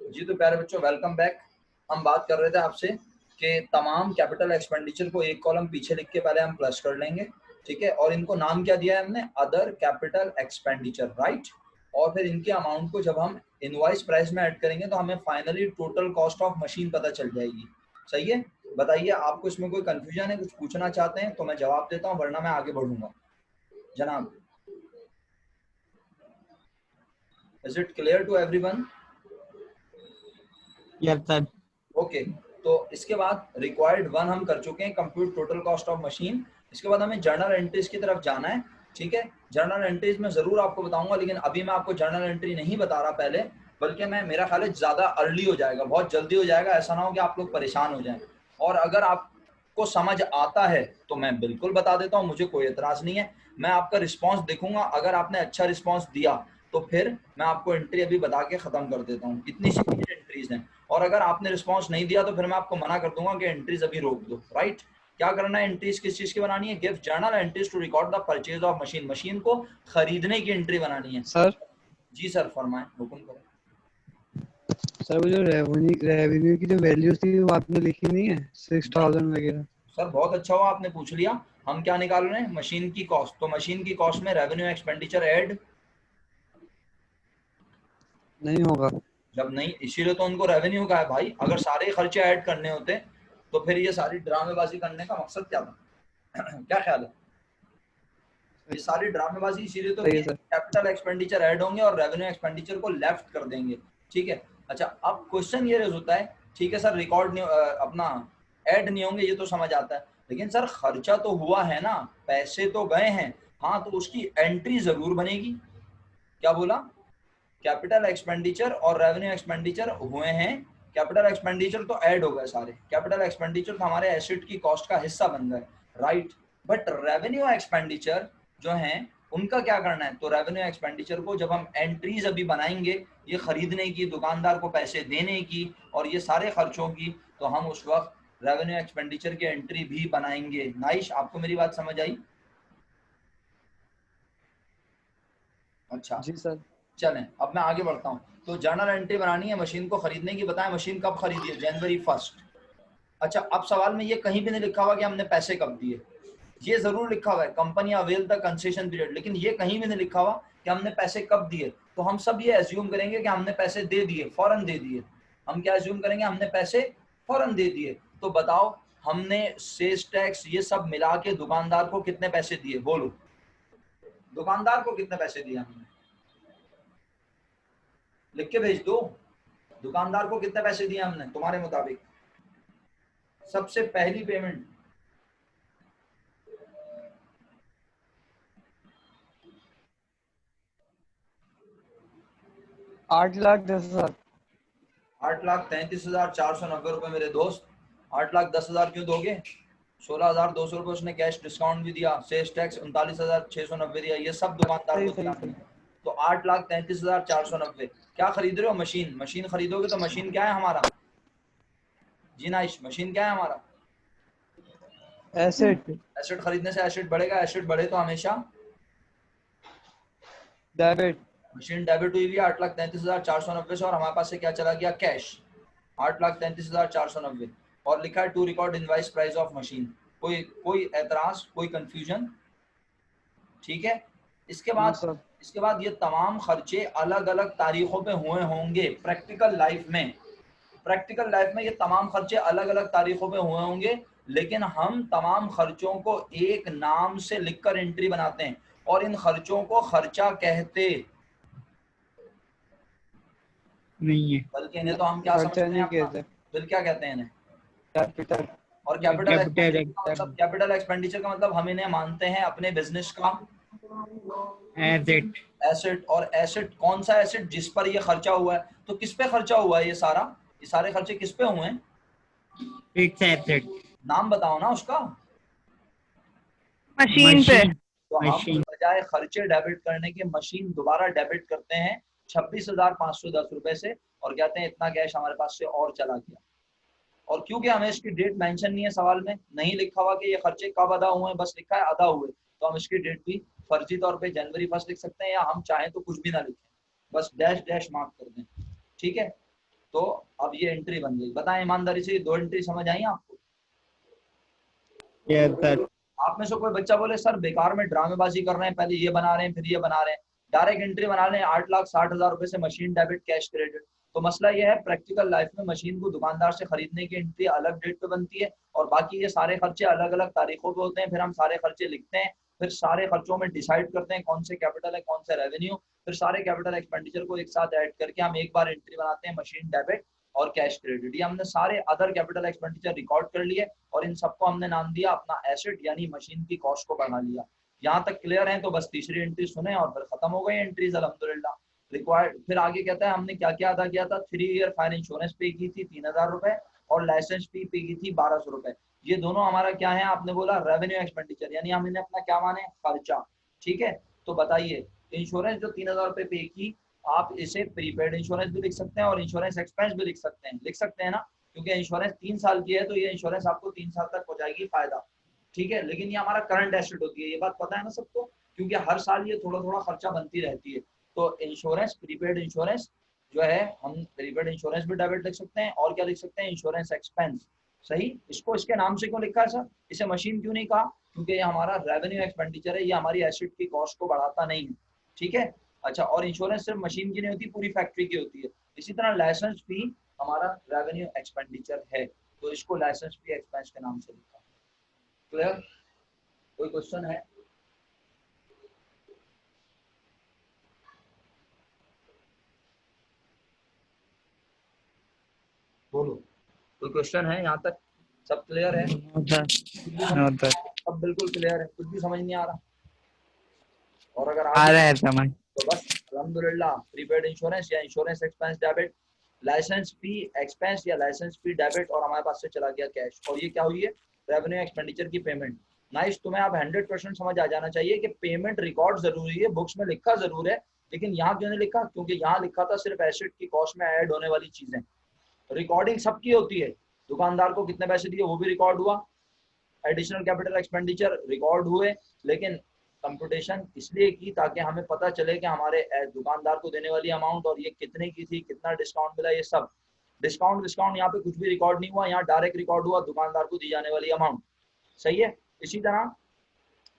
जी तो प्यारे बच्चों, वेलकम बैक। हम बात कर रहे थे आपसे कि तमाम कैपिटल एक्सपेंडिचर को एक कॉलम पीछे लिख के पहले हम प्लस कर लेंगे, ठीक है। और इनको नाम क्या दिया है हमने? Other capital expenditure, right. और फिर इनके अमाउंट को जब हम इनवॉइस प्राइस में ऐड करेंगे तो हमें finally total cost of machine पता चल जाएगी। सही है? बताइए, आपको इसमें कोई कंफ्यूजन है? कुछ पूछना चाहते हैं तो मैं जवाब देता हूँ, वरना मैं आगे बढ़ूंगा। जनाब, is it clear to everyone? Yes sir. Okay, तो इसके बाद रिक्वायर्ड वन हम कर चुके हैं, compute total cost of machine. इसके बाद हमें जर्नल एंट्रीज की तरफ जाना है, ठीक है। जर्नल एंट्रीज में जरूर आपको बताऊंगा, लेकिन अभी मैं आपको जर्नल एंट्री नहीं बता रहा पहले, बल्कि मेरा ख्याल है ज्यादा अर्ली हो जाएगा, बहुत जल्दी हो जाएगा, ऐसा ना हो कि आप लोग परेशान हो जाएं। और अगर आपको समझ आता है तो मैं बिल्कुल बता देता हूँ, मुझे कोई एतराज नहीं है। मैं आपका रिस्पॉन्स देखूंगा, अगर आपने अच्छा रिस्पॉन्स दिया तो फिर मैं आपको एंट्री अभी बता के खत्म कर देता हूँ। इतनी सी एंट्रीज हैं। और अगर आपने रिस्पांस नहीं दिया तो फिर मैं आपको मना कर दूंगा कि एंट्रीज अभी रोक दो, राइट। क्या करना है? एंट्रीज किस चीज की बनानी है? Give journal entries to record the purchase of machine. Machine को खरीदने की एंट्री बनानी है। सर जी सर, फरमाएं, हुक्म करें। सर वो जो रेवेन्यू की जो वैल्यूज थी वो आपने लिखी नहीं है, 6000 वगैरह? सर बहुत अच्छा हुआ आपने पूछ लिया। हम क्या निकाल रहे हैं? मशीन की कॉस्ट। तो मशीन की कॉस्ट में रेवेन्यू एक्सपेंडिचर ऐड नहीं होगा। जब नहीं, इसीलिए तो उनको रेवेन्यू का है भाई। अगर सारे खर्चे ऐड करने होते तो फिर ये सारी ड्रामेबाजी करने का मकसद क्या था? क्या ख्याल है? ये सारी ड्रामेबाजी इसीलिए तो सही कि है सर। कैपिटल एक्सपेंडिचर ऐड होंगे और रेवेन्यू एक्सपेंडिचर को लेफ्ट कर देंगे, ठीक है। अच्छा, अब क्वेश्चन ये रेज होता है, ठीक है सर, रिकॉर्ड नहीं अपना ऐड नहीं होंगे, ये तो समझ आता है, लेकिन सर खर्चा तो हुआ है ना, पैसे तो गए हैं। हाँ, तो उसकी एंट्री जरूर बनेगी। क्या बोला? कैपिटल एक्सपेंडिचर और रेवेन्यू एक्सपेंडिचर हुए हैं, कैपिटल एक्सपेंडिचर तो ऐड हो गए सारे, कैपिटल एक्सपेंडिचर तो हमारे एसेट की कॉस्ट का हिस्सा बन गए, राइट। बट रेवेन्यू एक्सपेंडिचर जो हैं उनका क्या करना है? तो रेवेन्यू एक्सपेंडिचर को जब हम एंट्रीज अभी बनाएंगे, ये खरीदने की, दुकानदार को पैसे देने की और ये सारे खर्चों की, तो हम उस वक्त रेवेन्यू एक्सपेंडिचर की एंट्री भी बनाएंगे। नाइश, आपको मेरी बात समझ आई? अच्छा, जी सर। चलें अब मैं आगे बढ़ता हूँ। तो जर्नल एंट्री बनानी है, मशीन को खरीदने की। बताएं मशीन कब खरीदी है? जनवरी 1। अच्छा, अब सवाल में ये कहीं भी नहीं लिखा हुआ कि हमने पैसे कब दिए। ये जरूर लिखा हुआ है company avail the concession period, लेकिन ये कहीं भी नहीं लिखा हुआ कि हमने पैसे कब दिए। तो हम सब ये एज्यूम करेंगे कि हमने पैसे दे दिए, फौरन दे दिए। हम क्या एज्यूम करेंगे? हमने पैसे फौरन दे दिए। तो बताओ, हमने सेल्स टैक्स ये सब मिला के दुकानदार को कितने पैसे दिए? बोलो, दुकानदार को कितने पैसे दिए हमने? लिख के भेज दो। दुकानदार को कितने पैसे दिए हमने तुम्हारे मुताबिक? सबसे पहली पेमेंट 8,10,000। 8,33,490 रुपए मेरे दोस्त। 8,10,000 क्यों दोगे? 16,200 रुपए उसने कैश डिस्काउंट भी दिया, सेल्स टैक्स 39,690 दिया, ये सब दुकानदार सही को दिया सही हमने। सही। तो 8,33,490। क्या खरीद रहे हो? मशीन। मशीन खरीदोगे तो मशीन क्या है हमारा? जी नाइश, मशीन क्या है हमारा? एसेट। एसेट खरीदने से एसेट बढ़ेगा, एसेट बढ़े तो हमेशा डेबिट। मशीन डेबिट हुई भी 8,33,490 से, और हमारे पास से क्या चला गया? कैश। 8,33,490। और लिखा है to record invoice price of machine. कोई कोई एतराज, कोई कंफ्यूजन? ठीक है। इसके नो बाद सर। इसके बाद ये तमाम खर्चे अलग अलग तारीखों पे हुए होंगे प्रैक्टिकल लाइफ में। प्रैक्टिकल लाइफ में ये तमाम खर्चे अलग अलग तारीखों पे हुए होंगे, लेकिन हम तमाम खर्चों को एक नाम से लिखकर एंट्री बनाते हैं, और इन खर्चों को खर्चा कहते, नहीं है। बल्कि इन्हें तो हम क्या खर्चा समझते हैं नहीं अपना? कहते। बिल क्या कहते हैं इन्हें? कैपिटल। और कैपिटल कैपिटल एक्सपेंडिचर का मतलब, कैपिटल एक्सपेंडिचर का मतलब हम इन्हें मानते हैं अपने बिजनेस का एसेट। एसेट। और एसेट कौन सा एसेट? जिस पर ये खर्चा हुआ है। तो किस पे खर्चा हुआ है? ये सारे खर्चे किस पे हुए हैं? Fix asset. नाम बताओ ना उसका। मशीन पे। मशीन। तो हम मशीन। बजाय खर्चे डेबिट करने के मशीन दोबारा डेबिट करते हैं 26,510 रुपए से, और कहते हैं इतना कैश हमारे पास से और चला गया। और क्योंकि हमें इसकी डेट मेंशन नहीं है, सवाल में नहीं लिखा हुआ कि ये खर्चे कब अदा हुए हैं, बस लिखा है अदा हुए, तो हम इसकी डेट भी फर्जी तौर पे जनवरी 1 लिख सकते हैं, या हम चाहें तो कुछ भी ना लिखें, बस डैश डैश मार्क कर दें, ठीक है। तो अब ये एंट्री बन गई। बताएं ईमानदारी से, ये 2 एंट्री समझ आई आपको? Yes sir. आप में से कोई बच्चा बोले सर बेकार में ड्रामेबाजी कर रहे हैं, पहले ये बना रहे हैं फिर ये बना रहे हैं, डायरेक्ट एंट्री बना रहे हैं 8,60,000 रुपए से मशीन डेबिट कैश क्रेडिट। तो मसला ये है प्रैक्टिकल लाइफ में मशीन को दुकानदार से खरीदने की एंट्री अलग डेट पे बनती है और बाकी ये सारे खर्चे अलग अलग तारीखों पे होते हैं। फिर हम सारे खर्चे लिखते हैं, फिर सारे खर्चों में डिसाइड करते हैं कौन से कैपिटल है कौन से रेवेन्यू, फिर सारे कैपिटल एक्सपेंडिचर को एक साथ ऐड करके हम एक बार एंट्री बनाते हैं मशीन डेबिट और कैश क्रेडिट। ये हमने सारे अदर कैपिटल एक्सपेंडिचर रिकॉर्ड कर लिए और इन सबको हमने नाम दिया अपना एसेट यानी मशीन की कॉस्ट को बढ़ा लिया। यहाँ तक क्लियर है? तो बस तीसरी एंट्री सुने और फिर खत्म हो गई एंट्रीज अल्हम्दुलिल्लाह। रिक्वायर्ड फिर आगे कहता है हमने क्या क्या अदा किया था। 3 ईयर फायर इंश्योरेंस पे की थी 3,000 रुपए और लाइसेंस फी पे की थी 1,200 रुपए। ये दोनों हमारा क्या है? आपने बोला रेवेन्यू एक्सपेंडिचर, यानी हम इन्हें अपना क्या माने? खर्चा। ठीक है, तो बताइए इंश्योरेंस जो 3,000 रुपए पे की, आप इसे प्रीपेड इंश्योरेंस भी लिख सकते हैं और इंश्योरेंस एक्सपेंस भी लिख सकते हैं ना, क्योंकि इंश्योरेंस 3 साल की है तो ये इंश्योरेंस आपको 3 साल तक हो जाएगी फायदा। ठीक है, लेकिन ये हमारा करंट एसेट होती है, ये बात पता है ना सबको, क्योंकि हर साल ये थोड़ा थोड़ा खर्चा बनती रहती है। तो इंश्योरेंस प्रीपेड इंश्योरेंस जो है, हम प्रीपेड इंश्योरेंस भी डेबिट लिख सकते हैं और क्या लिख सकते हैं? Insurance expense. सही, इसको इसके नाम से क्यों लिखा है सर? इसे मशीन क्यों नहीं कहा? क्योंकि ये हमारा रेवेन्यू एक्सपेंडिचर है, ये हमारी एसेट की कॉस्ट को बढ़ाता नहीं है। ठीक है, अच्छा, और इंश्योरेंस सिर्फ मशीन की नहीं होती, पूरी फैक्ट्री की होती है। इसी तरह लाइसेंस फी हमारा रेवेन्यू एक्सपेंडिचर है, तो इसको लाइसेंस फी एक्सपेंस के नाम से लिखा। क्लियर? कोई क्वेश्चन है? बोलो, कोई क्वेश्चन है? यहाँ तक सब क्लियर है? कुछ भी समझ? सब बिल्कुल क्लियर है, कुछ भी समझ नहीं आ रहा? और अगर आ रहा है समझ। तो बस अल्हम्दुलिल्लाह, प्रीपेड इंश्योरेंस या इंश्योरेंस एक्सपेंस डेबिट, लाइसेंस फी एक्सपेंस या लाइसेंस फी डेबिट, और हमारे पास से चला गया कैश, और ये क्या हुई है? रेवेन्यू एक्सपेंडिचर की पेमेंट। नाइस, तुम्हें आप 100% समझ आ जाना चाहिए कि पेमेंट रिकॉर्ड जरूरी है, बुक्स में लिखा जरूर है, लेकिन यहाँ क्यों नहीं लिखा? क्योंकि यहाँ लिखा था सिर्फ एसेट की कॉस्ट में ऐड होने वाली चीजें। रिकॉर्डिंग सबकी होती है, दुकानदार को कितने पैसे दिए वो भी रिकॉर्ड हुआ, एडिशनल कैपिटल एक्सपेंडिचर रिकॉर्ड हुए, लेकिन कंप्यूटेशन इसलिए की ताकि हमें पता चले कि हमारे दुकानदार को देने वाली अमाउंट और ये कितने की थी, कितना डिस्काउंट मिला, ये सब। डिस्काउंट डिस्काउंट यहाँ पे कुछ भी रिकॉर्ड नहीं हुआ, यहाँ डायरेक्ट रिकॉर्ड हुआ दुकानदार को दी जाने वाली अमाउंट। सही है, इसी तरह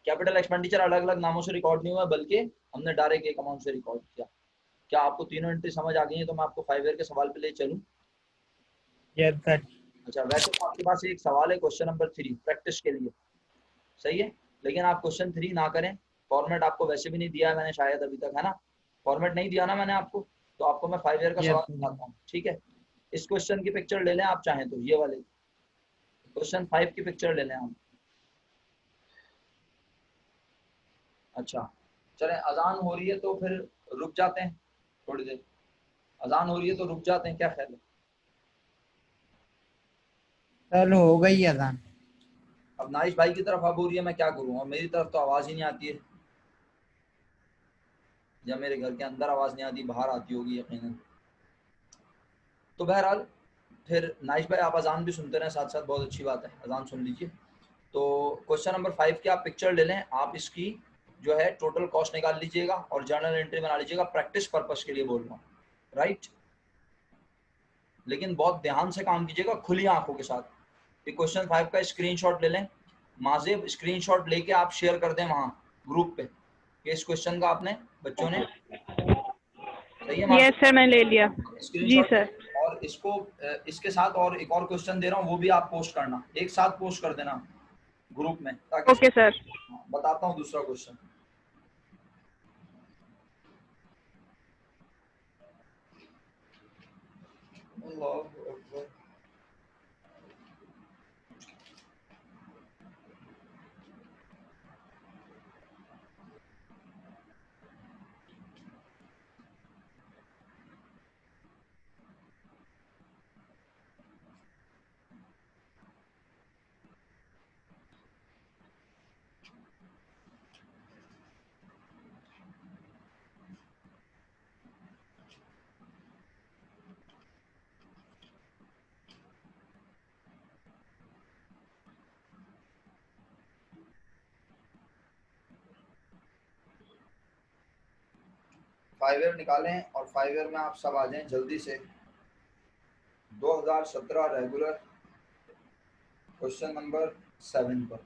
कैपिटल एक्सपेंडिचर अलग अलग नामों से रिकॉर्ड नहीं हुआ, बल्कि हमने डायरेक्ट एक अमाउंट से रिकॉर्ड किया। क्या आपको तीनों एंट्री समझ आ गई है? तो मैं आपको 5 ईयर के सवाल पे ले चलूं? Yes sir. अच्छा, वैसे तो आपके पास एक सवाल है क्वेश्चन नंबर 3 प्रैक्टिस के लिए। सही है, लेकिन आप क्वेश्चन 3 ना करें, फॉर्मेट आपको वैसे भी नहीं दिया है मैंने शायद अभी तक, है ना? फॉर्मेट नहीं दिया ना मैंने आपको, तो आपको मैं 5 ईयर का यस सवाल बताता हूँ। ठीक है, इस क्वेश्चन की पिक्चर ले लें आप चाहें तो, ये वाले क्वेश्चन 5 की पिक्चर ले लें आप। अच्छा, चलें, अजान हो रही है तो फिर रुक जाते हैं थोड़ी देर, अजान हो रही है तो रुक जाते हैं, क्या ख्याल है? चलो हो गई अजान। अब नाइश भाई की तरफ अब हो रही है, मैं क्या करूँ, और मेरी तरफ तो आवाज़ ही नहीं आती है, या मेरे घर के अंदर आवाज़ नहीं आती, बाहर आती होगी यकीनन। तो बहरहाल फिर नाइश भाई आप अजान भी सुनते रहें साथ साथ, बहुत अच्छी बात है, अजान सुन लीजिए। तो क्वेश्चन नंबर 5 की आप पिक्चर ले लें, आप इसकी जो है टोटल कॉस्ट निकाल लीजिएगा और जर्नल एंट्री बना लीजिएगा, प्रैक्टिस पर्पस के लिए बोल रहा हूँ, राइट? लेकिन बहुत ध्यान से काम कीजिएगा, खुली आंखों के साथ। ये क्वेश्चन 5 का स्क्रीनशॉट ले लें, माजिब स्क्रीनशॉट लेके आप शेयर कर दें वहाँ ग्रुप पे कि इस क्वेश्चन का आपने बच्चों ने, सही है यस माजिब? सर, मैं ले लिया। जी स्क्रीनशॉट सर। और इसको इसके साथ और एक और क्वेश्चन दे रहा हूँ, वो भी आप पोस्ट करना, एक साथ पोस्ट कर देना ग्रुप में, ताकि ओके सर। बताता हूँ दूसरा क्वेश्चन। अल्लाह अकबर। फाइव ईयर निकालें और 5 ईयर में आप सब आ जाएं जल्दी से। 2017 रेगुलर क्वेश्चन नंबर 7 पर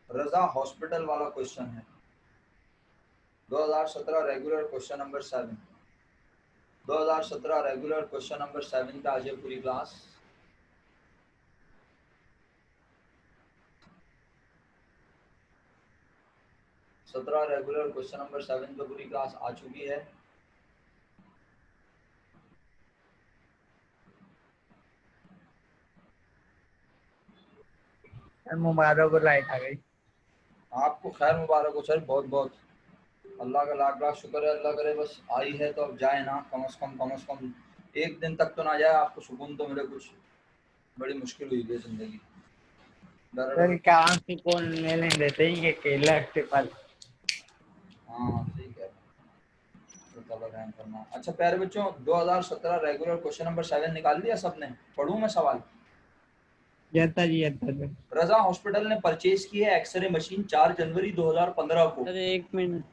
रजा हॉस्पिटल वाला क्वेश्चन है। 2017 regular question number 7। 2017 regular question number 7 पे आज है पूरी क्लास। रेगुलर क्वेश्चन नंबर 7 पे पूरी क्लास आ चुकी है। मुबारक हो, लाइट आ गई। आपको खैर मुबारक हो सर, बहुत बहुत अल्लाह का लाख लाख शुक्र है। अल्लाह करे बस आई है तो अब जाए ना, कम से कम एक दिन तक तो ना जाए, आपको सुकून तो मिले। कुछ बड़ी मुश्किल हुई है जिंदगी। सर काम से कौन लेने देते ही केला के फल। हाँ ठीक है, तो तब रहम करना। अच्छा प्यारे बच्चों, 2017 रेगुलर क्वेश्चन नंबर 7 निकाल लिया सबने? पढ़ूं मैं सवाल? जता जी जता जी। रजा हॉस्पिटल ने परचेज की है एक्सरे मशीन 4 जनवरी 2015 को। सर 1 मिनट।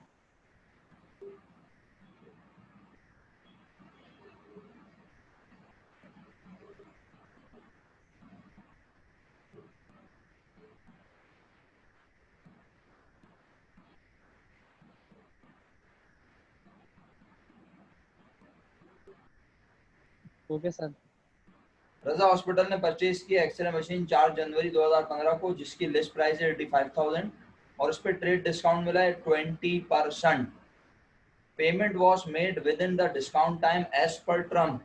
Okay sir. रजा हॉस्पिटल ने परचेज की एक्सरे मशीन 4 जनवरी 2015 को, जिसकी लिस्ट प्राइस है 85,000 और उस पर ट्रेड डिस्काउंट मिला है 20%। Payment was made within the discount time as per term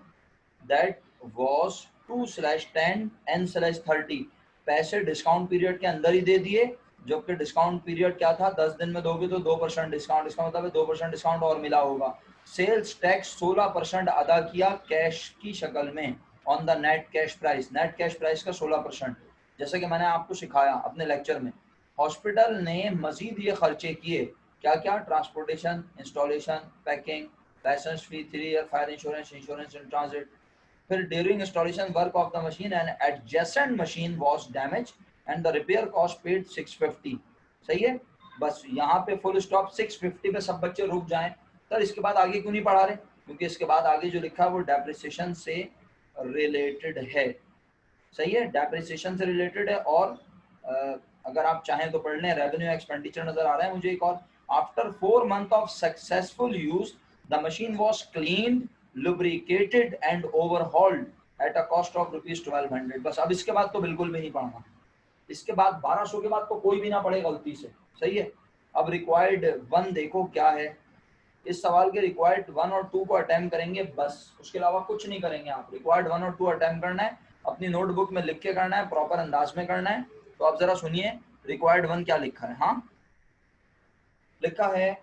that was 2/10 N/30। पैसे डिस्काउंट पीरियड के अंदर ही दे दिए, जबकि डिस्काउंट पीरियड क्या था, 10 दिन में दोगे तो 2% डिस्काउंट, इसका मतलब 2% डिस्काउंट और मिला होगा। सेल्स टैक्स 16% अदा किया कैश की शक्ल में on the net cash price. Net cash price का 16%। जैसे कि मैंने आपको सिखाया अपने लेक्चर में, हॉस्पिटल ने मजीद ये खर्चे किए, क्या क्या? Transportation, installation, packing, license fee, 3 year fire insurance, insurance in transit. फिर during installation work of the machine and adjacent machine was damage and the repair cost paid 650। सही है, बस यहाँ पे फुल स्टॉप। 650 पे सब बच्चे रुक जाएं। सर इसके बाद आगे क्यों नहीं पढ़ा रहे? क्योंकि इसके बाद आगे जो लिखा है वो डेप्रिसिएशन से रिलेटेड है। सही है, डेप्रिसिएशन से रिलेटेड है। और अगर आप चाहें तो पढ़ लें। रेवेन्यू एक्सपेंडिचर नजर आ रहा है मुझे एक और। After 4 months of successful use the machine was cleaned, lubricated and overhauled at a cost of ₹1200। बस अब इसके बाद तो बिल्कुल भी नहीं पढ़ना। इसके बाद 1200 के बाद तो कोई भी ना पढ़े गलती से। सही है, अब रिक्वायर्ड 1 देखो क्या है। इस सवाल के रिक्वायर्ड 1 और 2 को अटेम्प्ट करेंगे बस, उसके अलावा कुछ नहीं करेंगे आप। रिक्वायर्ड 1 और 2 अटेम्प्ट करना है, अपनी नोटबुक में लिख के करना है, प्रॉपर अंदाज में करना है। तो आप जरा सुनिए रिक्वायर्ड 1 क्या लिखा है। हाँ लिखा है,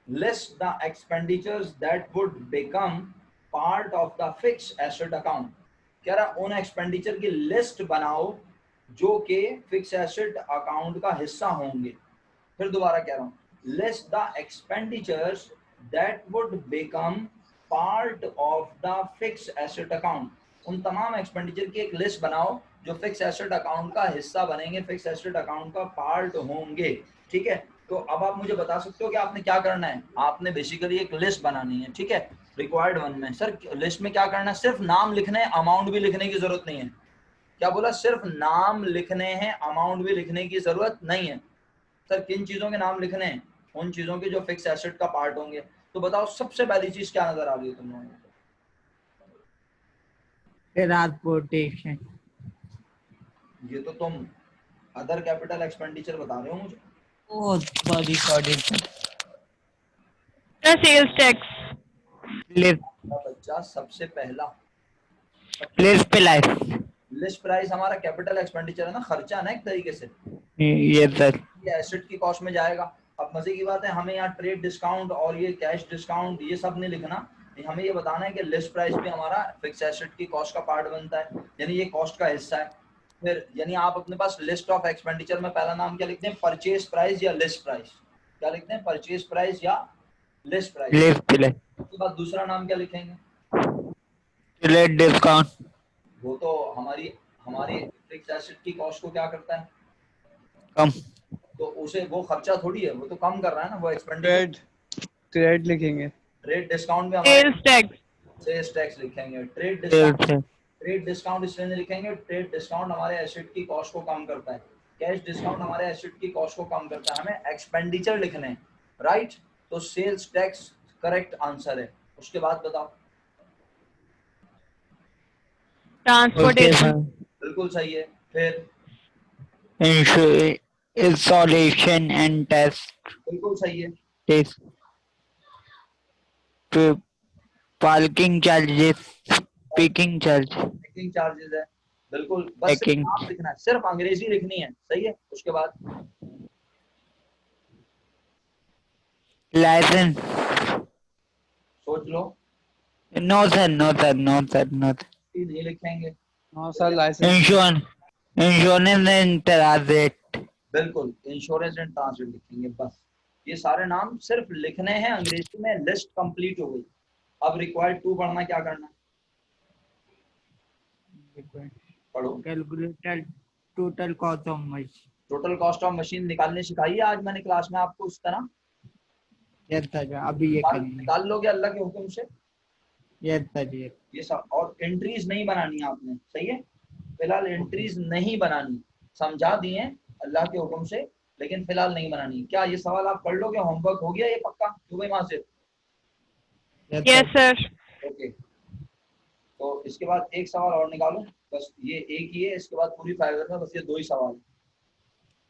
list the expenditures that would become part of the fixed asset account। कह रहा उन एक्सपेंडिचर की लिस्ट बनाओ जो कि फिक्स एसेट अकाउंट का हिस्सा होंगे। फिर दोबारा कह रहा हूँ, list the expenditures that would become part of the fixed asset account। उन तमाम एक्सपेंडिचर की एक लिस्ट बनाओ जो फिक्स एसेट अकाउंट का हिस्सा बनेंगे, फिक्स एसेट अकाउंट का पार्ट होंगे। ठीक है, तो अब आप मुझे बता सकते हो कि आपने क्या करना है? आपने बेसिकली एक लिस्ट बनानी है। ठीक है, रिक्वायर्ड 1 में सर लिस्ट में क्या करना है? सिर्फ नाम लिखने हैं, अमाउंट भी लिखने की जरूरत नहीं है। क्या बोला? सिर्फ नाम लिखने हैं, अमाउंट भी लिखने की जरूरत नहीं है। सर किन चीजों के नाम लिखने हैं? उन चीजों के जो फिक्स एसेट का पार्ट होंगे। तो बताओ सबसे पहली चीज क्या नजर आ रही है तुम लोगों को? ट्रांसपोर्टेशन। ये तो तुम अदर कैपिटल एक्सपेंडिचर बता रहे हो मुझे। ओ सॉरी सेल्स टैक्स। हमारा बच्चा सबसे पहला लिस्ट पे लाइफ। लिस्ट प्राइस हमारा कैपिटल एक्सपेंडिचर है ना, खर्चा ना एक तरीके से। ये सर ये एसेट की कॉस्ट में जाएगा। अब मजे की बात है, हमें यहाँ ट्रेड डिस्काउंट और ये कैश डिस्काउंट ये सब नहीं लिखना। हमें ये बताना है कि लिस्ट प्राइस भी हमारा फिक्स एसेट की कॉस्ट का पार्ट बनता है, यानी ये कॉस्ट का हिस्सा है। फिर यानी आप अपने पास लिस्ट ऑफ एक्सपेंडिचर में पहला नाम क्या लिखते हैं? परचेज प्राइस या लिस्ट प्राइस। क्या लिखते हैं? परचेज प्राइस या लिस्ट प्राइस। लिस्ट पे उसके बाद दूसरा नाम क्या लिखेंगे? Trade discount. वो तो हमारी हमारी फिक्स एसेट की कॉस्ट को क्या करता है? कम। तो उसे वो खर्चा थोड़ी है, वो तो कम कर रहा है ना, वो एक्सपेंडिचर। ट्रेड लिखेंगे। ट्रेड डिस्काउंट में हमारे सेल्स टैक्स। सेल्स टैक्स लिखेंगे। ट्रेड सेल्स डिस्काउंट, है। ट्रेड डिस्काउंट इसलिए नहीं लिखेंगे, ट्रेड डिस्काउंट हमारे एसेट की कॉस्ट को कम करता है, कैश डिस्काउंट हमारे एसेट की कॉस्ट को कम करता है, हमें एक्सपेंडिचर लिखने हैं, राइट। तो सेल्स टैक्स करेक्ट आंसर है। उसके बाद बताओ। ट्रांसपोर्टेशन, बिल्कुल सही है। फिर इंस्टॉलेशन एंड बिल्कुल सही है। Test, parking charges, picking charge, packing charges है, बिल्कुल। बस सिर्फ पैकिंग, नाम लिखना है, सिर्फ अंग्रेजी लिखनी है, सही है। उसके बाद लाइसेंस। सोच लो। No sir, no sir, no sir, no sir. नहीं लिखेंगे। हाँ sir, license. Insurance, insurance and transit. बिल्कुल, इंश्योरेंस एंड ट्रांसफर लिखेंगे बस। ये सारे नाम सिर्फ लिखने हैं अंग्रेजी में। लिस्ट कंप्लीट हो गई। अब रिक्वायर्ड 2 पढ़ना, क्या करना है? पढ़ो। Calculator total cost of machine. Total cost of machine निकालने सिखाई है आज मैंने क्लास में आपको उस तरह। यस सर, अभी ये करेंगे। निकाल लोगे अल्लाह के हुक्म से। यस सर, ये ये सब, और एंट्रीज नहीं बनानी है आपने, सही है। फिलहाल एंट्रीज नहीं बनानी, समझा दिए अल्लाह के हुक्म से, लेकिन फिलहाल नहीं बनानी। क्या ये सवाल आप पढ़ लोगे? होमवर्क हो गया ये पक्का? दुबई वहां से। Yes sir. ओके, तो इसके बाद एक सवाल और निकालो। बस ये एक ही है, इसके बाद पूरी फाइल में बस ये 2 ही सवाल है,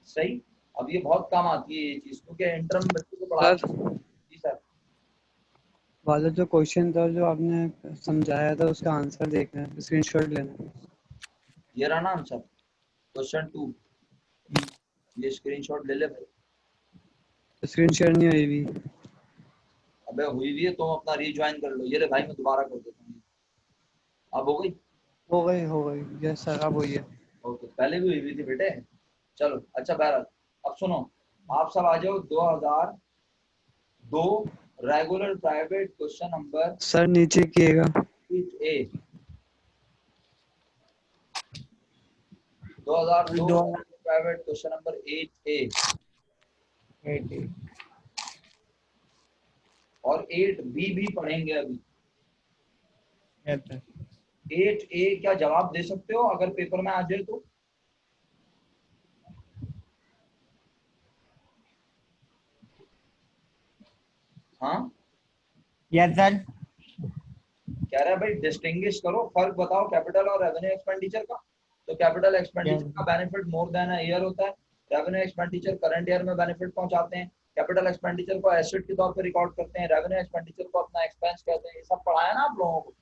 सही। अब ये बहुत काम आती है ये चीज, क्योंकि इंटर में बच्चों को पढ़ाते सर, हैं। जी सर। वाला जो क्वेश्चन था जो आपने समझाया था उसका आंसर देखना है, स्क्रीनशॉट लेना है। ये रहा ना आंसर, क्वेश्चन 2। ये स्क्रीनशॉट ले ले भाई। स्क्रीनशॉट नहीं हुई भी। अबे हुई भी है तो अपना रीज्वाइन कर लो। ये रे भाई, मैं दोबारा कर देता हूँ। अब हो गई? हो गई, हो गई। यस सर, अब हुई है। ओके, पहले भी हुई थी बेटे। चलो अच्छा, बहरहाल अब सुनो। आप सब आ जाओ 2002 regular private question number sir नीचे किएगा। 8A। 2002 दो प्राइवेट क्वेश्चन नंबर 8A और 8B भी पढ़ेंगे अभी। Yes sir. 8A क्या जवाब दे सकते हो अगर पेपर में आ जाए तो? हाँ, यस सर। कह रहा है भाई डिस्टिंग्विश करो, फर्क बताओ कैपिटल और रेवेन्यू एक्सपेंडिचर का। तो कैपिटल एक्सपेंडिचर का benefit more than a year होता है। रेवेन्यू एक्सपेंडिचर करंट ईयर में बेनिफिट पहुंचाते हैं। कैपिटल एक्सपेंडिचर को एसेट के तौर पर रिकॉर्ड करते हैं। रेवेन्यू एक्सपेंडिचर को अपना एक्सपेंस कहते हैं। ये सब पढ़ाया ना आप लोगों को।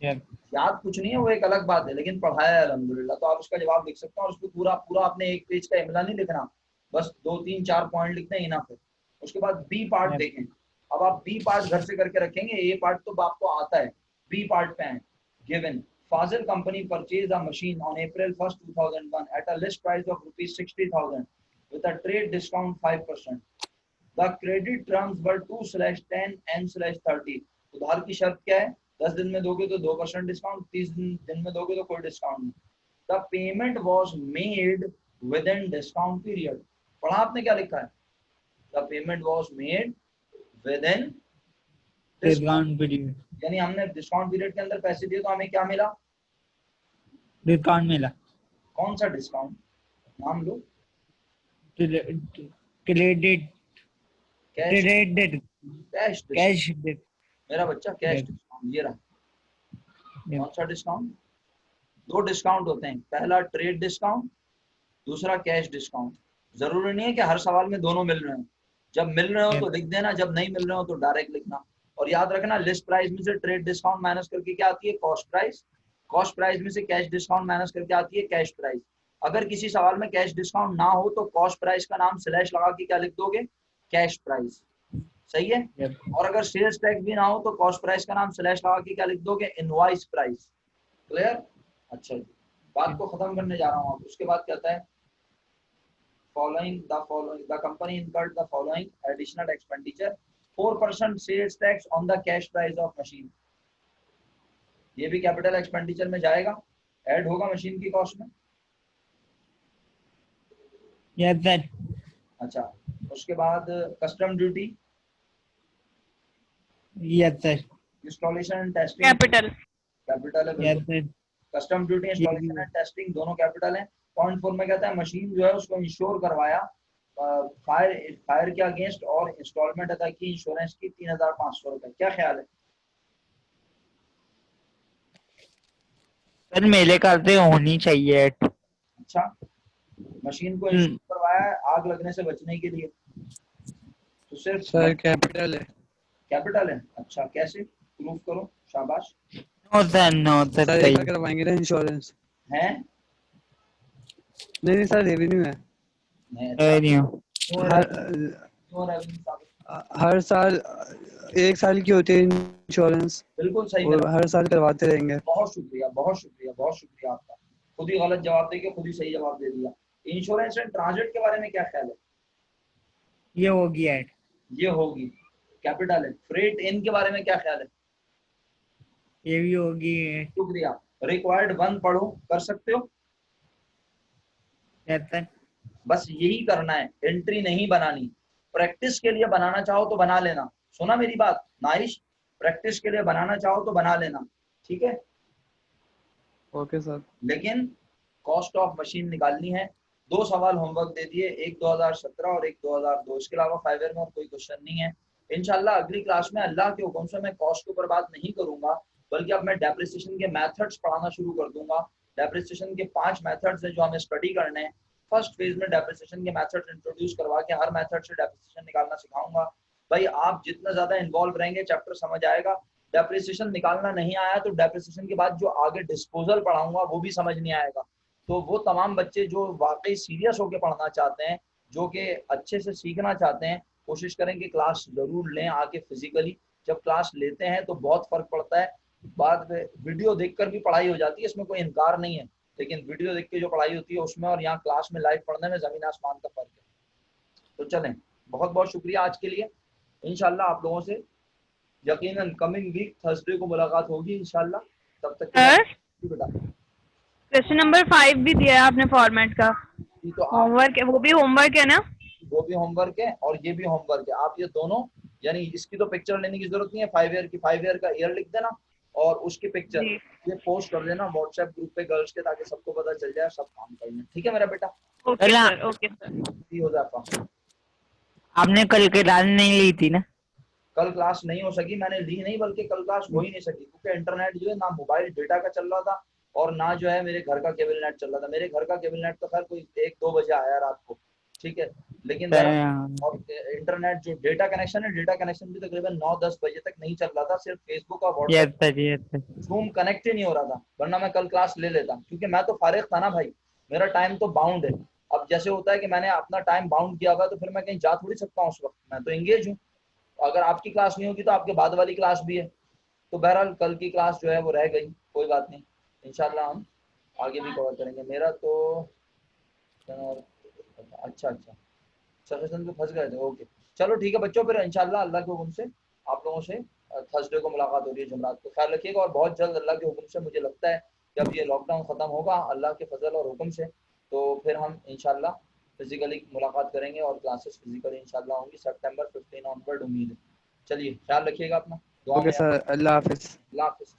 यस याद कुछ नहीं है वो एक अलग बात है, लेकिन पढ़ाया है अल्हम्दुलिल्लाह। तो आप उसका जवाब लिख सकते हो, और उसको पूरा पूरा अपने एक पेज का इमला नहीं लिखना, बस 2 3 4 पॉइंट लिखते हैं इनफ है। उसके बाद बी पार्ट यस। देखें। अब आप बी पार्ट घर से करके रखेंगे, ए पार्ट तो आपको आता है। बी पार्ट पे है। Given Fazil company purchase a machine on April 1st 2001 at a list price of ₹60,000 with a trade discount 5%. The credit terms were 2/10 N/30। उधार की शर्त क्या है? 10 दिन में दोगे तो 2% डिस्काउंट, 30 दिन में दोगे तो कोई डिस्काउंट नहीं। The payment was made with in discount period. पढ़ा आपने क्या लिखा है? The payment was made with in discount, discount period, यानी हमने डिस्काउंट पीरियड के अंदर पैसे दिए तो हमें क्या मिला? डिस्काउंट मिला। कौन सा डिस्काउंट? नाम लो। Credit, cash, credit, cash discount. Cash. मेरा बच्चा कैश यस। डिस्काउंट, ये रहा। कौन सा डिस्काउंट? 2 डिस्काउंट होते हैं, पहला ट्रेड डिस्काउंट, दूसरा कैश डिस्काउंट। जरूरी नहीं है कि हर सवाल में दोनों मिल रहे हो। जब मिल रहे हो तो लिख देना, जब नहीं मिल रहे हो तो डायरेक्ट लिखना। और याद रखना, लिस्ट प्राइस में से ट्रेड डिस्काउंट माइनस करके क्या आती है? Cost price. कॉस्ट प्राइस में से कैश डिस्काउंट माइनस करके आती है कैश प्राइस। अगर किसी सवाल में कैश डिस्काउंट ना हो तो कॉस्ट प्राइस का नाम स्लैश लगा के क्या लिख दोगे? Cash price. सही है। यस। और अगर सेल्स टैक्स भी ना हो तो कॉस्ट प्राइस का नाम स्लैश लगा के क्या लिख दोगे? Invoice price. क्लियर? अच्छा जी, बात को खत्म करने जा रहा हूँ। अब उसके बाद कहता है following the company incurred the following additional expenditure: 4% sales tax on the cash price of machine। ये भी कैपिटल एक्सपेंडिचर में जाएगा, ऐड होगा मशीन की कॉस्ट में। Yes sir. अच्छा, उसके बाद custom duty. Yes sir. Installation and testing capital. Capital है यस बिल्कुल। Sir. Custom duty, installation and testing दोनों कैपिटल है। पॉइंट 4 में कहता है मशीन जो है उसको इंश्योर करवाया फायर के अगेंस्ट और इंस्टॉलमेंट अदा की इंश्योरेंस की 3,500 रुपए। क्या ख्याल है? सर मेरे ख्याल से होनी चाहिए। अच्छा, मशीन को इंश्योर करवाया है आग लगने से बचने के लिए, तो सिर्फ सर कैपिटल है। कैपिटल है। अच्छा, कैसे प्रूफ करो? शाबाश। No sir, no sir, sir एक सही बार करवाएंगे ना इंश्योरेंस। है नहीं सर रेवेन्यू है। नहीं? अच्छा, है नहीं। क्यों हर क्यों रेवेन्यू साबित? हर साल 1 साल की होती है इंश्योरेंस, बिल्कुल सही और मेरा, हर साल करवाते रहेंगे। बहुत शुक्रिया, बहुत शुक्रिया, बहुत शुक्रिया आपका। खुद ही गलत जवाब देके खुद ही सही जवाब दे दिया। इंश्योरेंस एंड ट्रांजिट के बारे में क्या ख्याल है? ये होगी ऐड। ये होगी, कैपिटल है। फ्रेट इन के बारे में क्या ख्याल है? ये भी होगी। शुक्रिया। रिक्वायर्ड 1 पढ़ो, कर सकते हो? Yes sir. बस यही करना है, एंट्री नहीं बनानी। प्रैक्टिस के लिए बनाना चाहो तो बना लेना। सुना मेरी बात नाइश? प्रैक्टिस के लिए बनाना चाहो तो बना लेना, ठीक है? Okay sir. लेकिन कॉस्ट ऑफ मशीन निकालनी है। 2 सवाल होमवर्क दे दिए, एक 2017 और एक 2002, इसके अलावा 5 ईयर में और कोई क्वेश्चन नहीं है। इंशाल्लाह अगली क्लास में अल्लाह के हुक्म से मैं कॉस्ट के ऊपर बात नहीं करूंगा, बल्कि अब मैं डेप्रिसिएशन के मेथड्स पढ़ाना शुरू कर दूंगा। डेप्रिसिएशन के 5 मेथड्स हैं जो हमें स्टडी करने हैं। फर्स्ट फेज में डेप्रिसिएशन के मेथड्स इंट्रोड्यूस करवा के हर मेथड से डेप्रिसिएशन निकालना सिखाऊंगा। भाई आप जितना ज्यादा इन्वॉल्व रहेंगे चैप्टर समझ आएगा। डेप्रिसिएशन निकालना नहीं आया तो डेप्रिसिएशन के बाद जो आगे डिस्पोजल पढ़ाऊंगा वो भी समझ नहीं आएगा। तो वो तमाम बच्चे जो वाकई सीरियस होकर पढ़ना चाहते हैं, जो कि अच्छे से सीखना चाहते हैं, कोशिश करें कि क्लास जरूर लें आके फिजिकली। जब क्लास लेते हैं तो बहुत फर्क पड़ता है। बाद में वीडियो देखकर भी पढ़ाई हो जाती है, इसमें कोई इनकार नहीं है, लेकिन वीडियो देख के जो पढ़ाई होती है उसमें और यहाँ क्लास में लाइव पढ़ने में जमीन आसमान का फर्क है। तो चलें, बहुत बहुत शुक्रिया आज के लिए। इंशाल्लाह आप लोगों से यकीनन कमिंग वीक थर्सडे को मुलाकात होगी इंशाल्लाह। तब तक के सर लिए बेटा क्वेश्चन नंबर 5 भी दिया है आपने फॉर्मेट का। जी, तो आप होमवर्क है, वो भी होमवर्क है ना? वो भी होमवर्क है और ये भी होमवर्क है। आप ये दोनों, यानी इसकी तो पिक्चर लेने की जरूरत नहीं है, 5 ईयर की, 5 ईयर का ईयर लिख देना और उसकी पिक्चर जी ये पोस्ट कर देना व्हाट्सएप ग्रुप पे गर्ल्स के, ताकि सबको पता चल जाए सब काम करना। ठीक है मेरा बेटा? Okay sir, okay sir. जी हो जाता। आपने कल के रात नहीं ली थी ना? कल क्लास नहीं हो सकी, मैंने ली नहीं, बल्कि कल क्लास हो ही नहीं सकी क्योंकि इंटरनेट जो है ना मोबाइल डेटा का चल रहा था और ना जो है मेरे घर का केबल नेट चल रहा था। मेरे घर का केबल नेट तो खैर कोई 1-2 बजे आया रात को, ठीक है, लेकिन और इंटरनेट जो डेटा कनेक्शन है, डेटा कनेक्शन भी तकरीबन 9-10 बजे तक नहीं चल रहा था, सिर्फ फेसबुक और yes WhatsApp, sir, yes sir. Zoom connect ही नहीं हो रहा था, वरना मैं कल क्लास ले लेता क्योंकि मैं तो फारिग था ना भाई, मेरा टाइम तो बाउंड है। अब जैसे होता है कि मैंने अपना टाइम बाउंड किया हुआ है तो फिर मैं कहीं जा थोड़ी सकता हूँ उस वक्त, मैं तो एंगेज हूँ। अगर आपकी क्लास नहीं होगी तो आपके बाद वाली क्लास भी है। तो बहरहाल कल की क्लास जो है वो रह गई, कोई बात नहीं, इंशाल्लाह हम आगे भी कवर करेंगे। मेरा तो अच्छा अच्छा सजेशन पे फंस गए थे, ओके चलो ठीक है बच्चों, फिर इंशाल्लाह अल्लाह के हुक्म से आप लोगों से थर्सडे को मुलाकात हो रही है, जुमरात को। ख्याल रखिएगा और बहुत जल्द अल्लाह के हुक्म से मुझे लगता है जब ये लॉकडाउन ख़त्म होगा अल्लाह के फजल और हुक्म से, तो फिर हम इंशाल्लाह फिजिकली मुलाकात करेंगे और क्लासेस फिजिकली इंशाल्लाह होंगी सितंबर 15 ऑनवर्ड, उम्मीद है। चलिए ख्याल रखिएगा अपना, दुआ ओके में याद सर, अल्लाह हाफिज। अल्लाह हाफिज़।